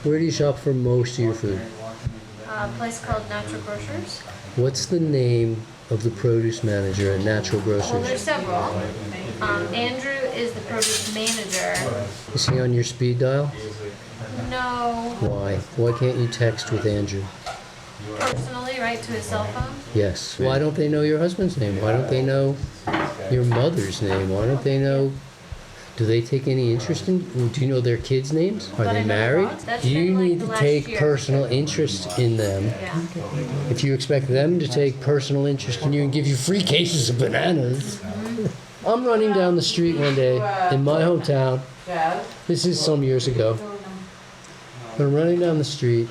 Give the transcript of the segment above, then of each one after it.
Where do you shop for most of your food? A place called Natural Grocers. What's the name of the produce manager at Natural Well, Grocers? there's several. Andrew is the produce manager. Is he on your speed dial? No, Why? Why can't you text with Andrew? personally, right, to his cell phone. Yes. Why don't they know your husband's name? Why don't they know your mother's name? Why don't they know? Do they take any interest in? Do you know their kids' names? Are But I they know married? Ron's. That's You been, like, need the to last take year. personal interest in them. Yeah. If you expect them to take personal interest in you and give you free cases of bananas. I'm running down the street one day in my hometown. This is some years ago. I'm running down the street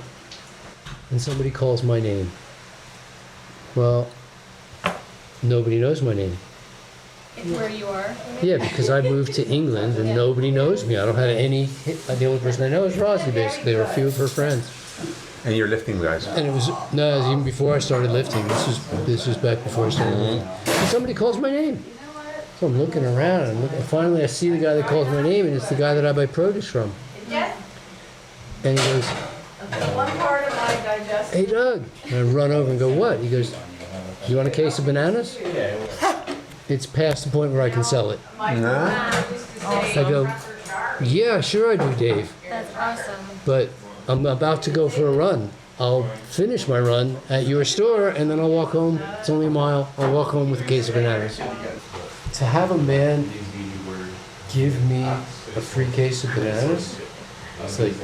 and somebody calls my name. Well, nobody knows my name. Where you are. Yeah, because I moved to England and nobody knows me. I don't have any. The only person I know is Rosie, basically, or a few of her friends. And you're lifting guys. And it was it was even before I started lifting. This was back before I started lifting. And somebody calls my name. So I'm looking around and finally I see the guy that calls my name, and it's the guy that I buy produce from. And he goes, One part of my digestive. "Hey Doug," and I run over and go, "What?" He goes, "You want a case of bananas?" It's past the point where I can sell it. I go, "Yeah, sure I do, Dave. That's awesome. But I'm about to go for a run. I'll finish my run at your store and then I'll walk home. It's only a mile. I'll walk home with a case of bananas." To have a man give me a free case of bananas, it's like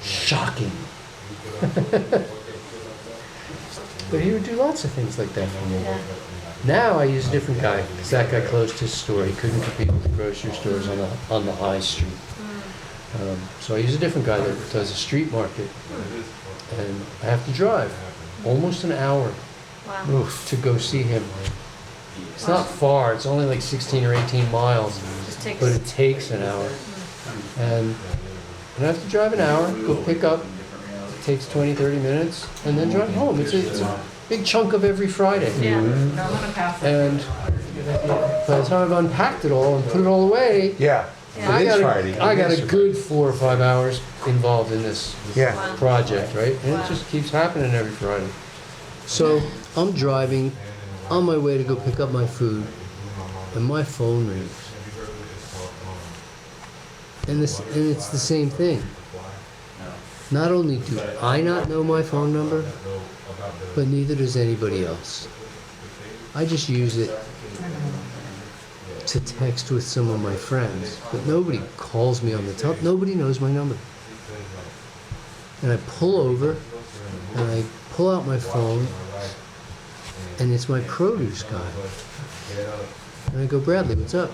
shocking. But he would do lots of things like that for me. Yeah. Now I use a different guy because that guy closed his store. He couldn't compete with the grocery stores on the high street. So I use a different guy that does a street market, and I have to drive almost an hour Wow. to go see him. It's not far. It's only like 16 or 18 miles, Just takes. but it takes an hour. And I have to drive an hour, go pick up. It takes 20, 30 minutes, and then drive home. It's a big chunk of every Friday. Yeah. And by the time I've unpacked it all and put it all away, Yeah. I It is got Friday. a good 4 or 5 hours involved in this Yeah. project, right? And it just keeps happening every Friday. So I'm driving on my way to go pick up my food, and my phone rings. And it's the same thing. Not only do I not know my phone number, but neither does anybody else. I just use it to text with some of my friends, but nobody calls me on the telephone. Nobody knows my number. And I pull over, and I pull out my phone, and it's my produce guy. And I go, "Bradley, what's up?"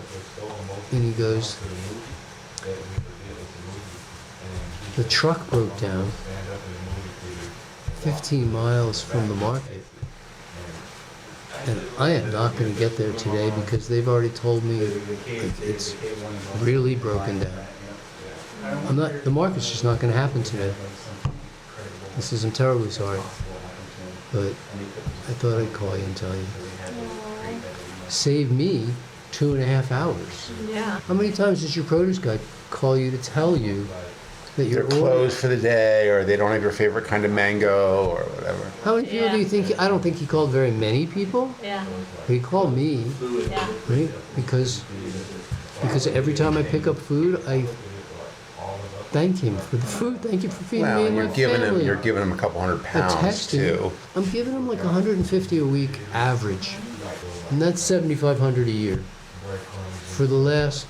And he goes, "The truck broke down 15 miles from the market. And I am not going to get there today because they've already told me it's really broken down. The market's just not going to happen today. I'm terribly sorry. But I thought I'd call you and tell you." Save me 2.5 hours. Yeah. How many times does your produce guy call you to tell you that They're you're closed for the day, or they don't have your favorite kind of mango, or whatever. How many people do you think? I don't think he called very many people. Yeah. But he called me, Yeah. right? Because every time I pick up food, I thank him for the food. Thank you for feeding me Well, and you're my giving family. him, a couple hundred I pounds text him. too. I'm giving him like 150 a week average, and that's 7,500 a year for the last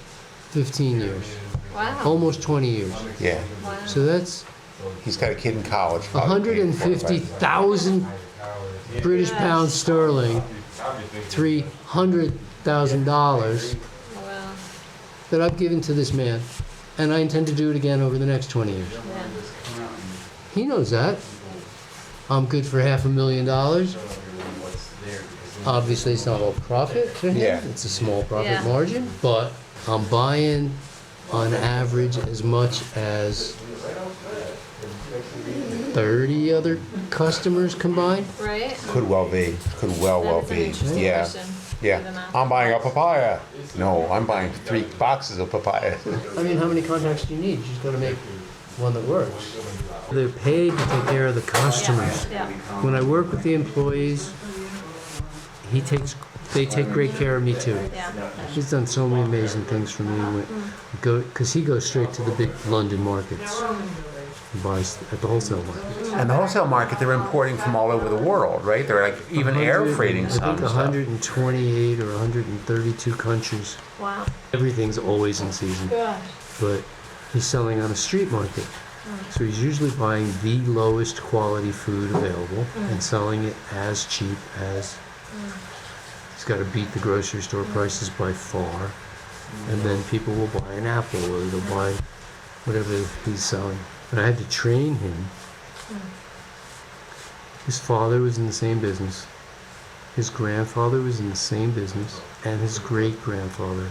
15 years, Wow. almost 20 years. Yeah. Wow. So that's He's got a kid in college. probably paying 150,000 British pounds sterling, $300,000 Wow. that I've given to this man, and I intend to do it again over the next 20 years. Yeah. He knows that. I'm good for $500,000. Obviously, it's not all profit to him. Yeah. It's a small profit Yeah. margin, but I'm buying on average as much as 30 other customers combined. Right? Could well be. Could well That is an be. interesting Yeah. question. Do the Yeah. math. I'm buying a papaya. No, I'm buying 3 boxes of papaya. I mean, how many contacts do you need? You just gotta make one that works. They're paid to take care of the customers. Yeah. When I work with the employees, they take great care of me too. Yeah. He's done so many amazing things for me. Because he goes straight to the big London markets. And buys at the wholesale market. And the wholesale market, they're importing from all over the world, right? They're like even air freighting I some think stuff. 128 or 132 countries. Wow. Everything's always in season. Gosh. But he's selling on a street market. So he's usually buying the lowest quality food available and selling it as cheap as. He's got to beat the grocery store prices by far. And then people will buy an apple or they'll buy whatever he's selling. And I had to train him. His father was in the same business. His grandfather was in the same business. And his great-grandfather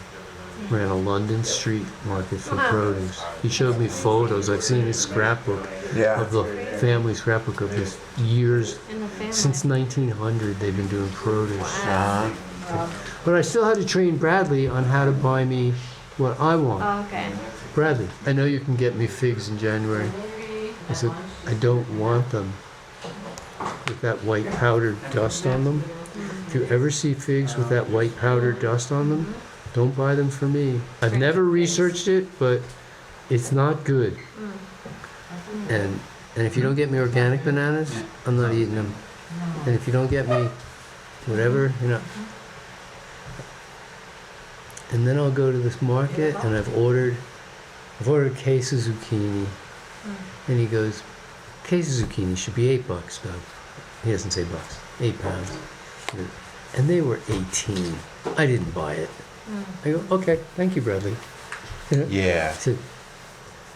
ran a London street market for produce. He showed me photos. I've seen his scrapbook Yeah. of the family scrapbook of his years. In the family. Since 1900, they've been doing produce. Uh-huh. But I still had to train Bradley on how to buy me what I want. Oh, okay. Bradley, I know you can get me figs in January. I said, I don't want them with that white powdered dust on them. If you ever see figs with that white powdered dust on them, don't buy them for me. I've never researched it, but it's not good. And if you don't get me organic bananas, I'm not eating them. And if you don't get me whatever, you know. And then I'll go to this market and I've ordered a case of zucchini. And he goes, case of zucchini should be $8 though. He doesn't say bucks, 8 pounds. And they were 18. I didn't buy it. I go, okay, thank you, Bradley. Yeah. I said,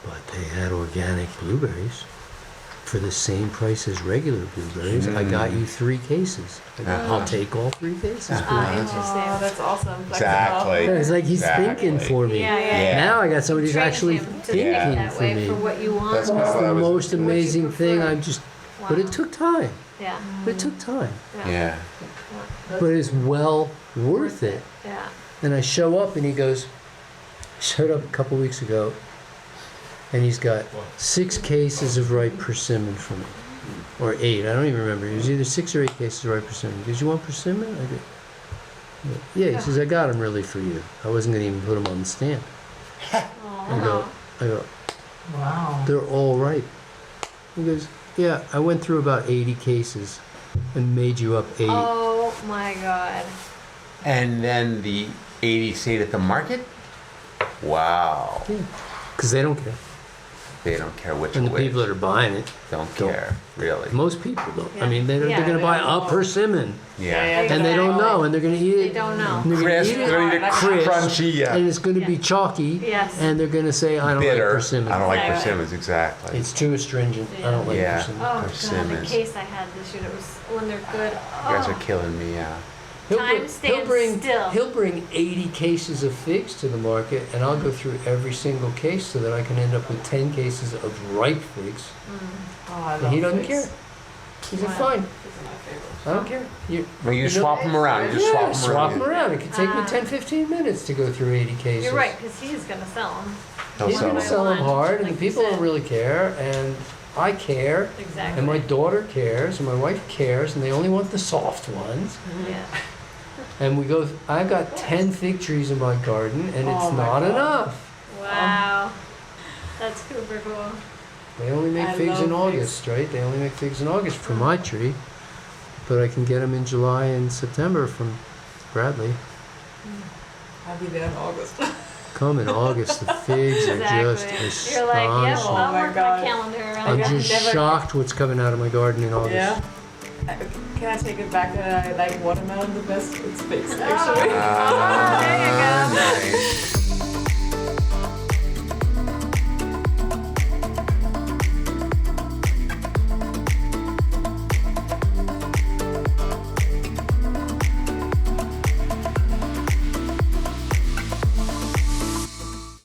but they had organic blueberries for the same price as regular blueberries. I got you 3 cases. I go, I'll take all 3 cases. Interesting. Oh, that's awesome. Exactly. Yeah, it's like he's thinking for me. Yeah, yeah. Yeah. Now I got somebody who's Train actually him to think thinking that for way me. for what you want. That's It's what I the was- most amazing thing. I'm just, but it Wow. took time. Yeah. But it took time. Yeah. But it's well worth it. Yeah. And I show up and he goes, showed up a couple weeks ago and he's got 6 cases of ripe persimmon for me. Or 8, I don't even remember. It was either 6 or 8 cases of ripe persimmon. Did you want persimmon? I did. Yeah, he says, I got them really for you. I wasn't going to even put them on the stand. I go, Wow. they're all ripe. He goes, yeah, I went through about 80 cases and made you up 8. Oh my God. And then the 80 stayed at the market? Wow. Because they don't care. They don't care which And the way. people that are buying it, Don't care, really. most people don't. I Yeah. mean, they're Yeah, going to they buy don't a know. persimmon. Yeah. And they don't know, and they're going to eat They it. don't know. And they're going Crisp, to eat they're it gonna eat it crisp, crunchy, yeah. and it's going to be Yeah. chalky. Yes. And they're going to say, I don't Bitter. like persimmon. I don't like Yeah. persimmons, exactly. It's too astringent. I don't like Yeah. persimmon. Oh God, the Persimmons. case I had this year, it was when they're good. You guys Oh. are killing me, yeah. Time stands still. He'll bring 80 cases of figs to the market, and I'll go through every single case so that I can end up with 10 cases of ripe figs. Oh, I And love he doesn't figs. care. He said, Wow. fine, These are my favorites. I don't care. Well, you know- swap them around. You just Yeah, swap them around. It could take me Ah. 10, 15 minutes to go through 80 cases. You're right, because he's gonna sell them. He'll He's sell going to them. sell them hard, and Like the you people said. don't really care, and I care, Exactly. and my daughter cares, and my wife cares, and they only want the soft ones. Yeah. And we go, I've got 10 fig trees in my garden, and it's Oh my not God. enough. Wow. That's super cool. They only make I figs in love figs. August, right? They only make figs in August for my tree, but I can get them in July and September from Bradley. I'll be there in August. Come in August, the figs are just Exactly. You're like, yep, astonishing. I'll Oh my work my God. calendar around I'm I it. just never- shocked what's coming out of my garden in August. Yeah. Can I take it back that I like watermelon the best? It's figs, actually. There you go. Nice.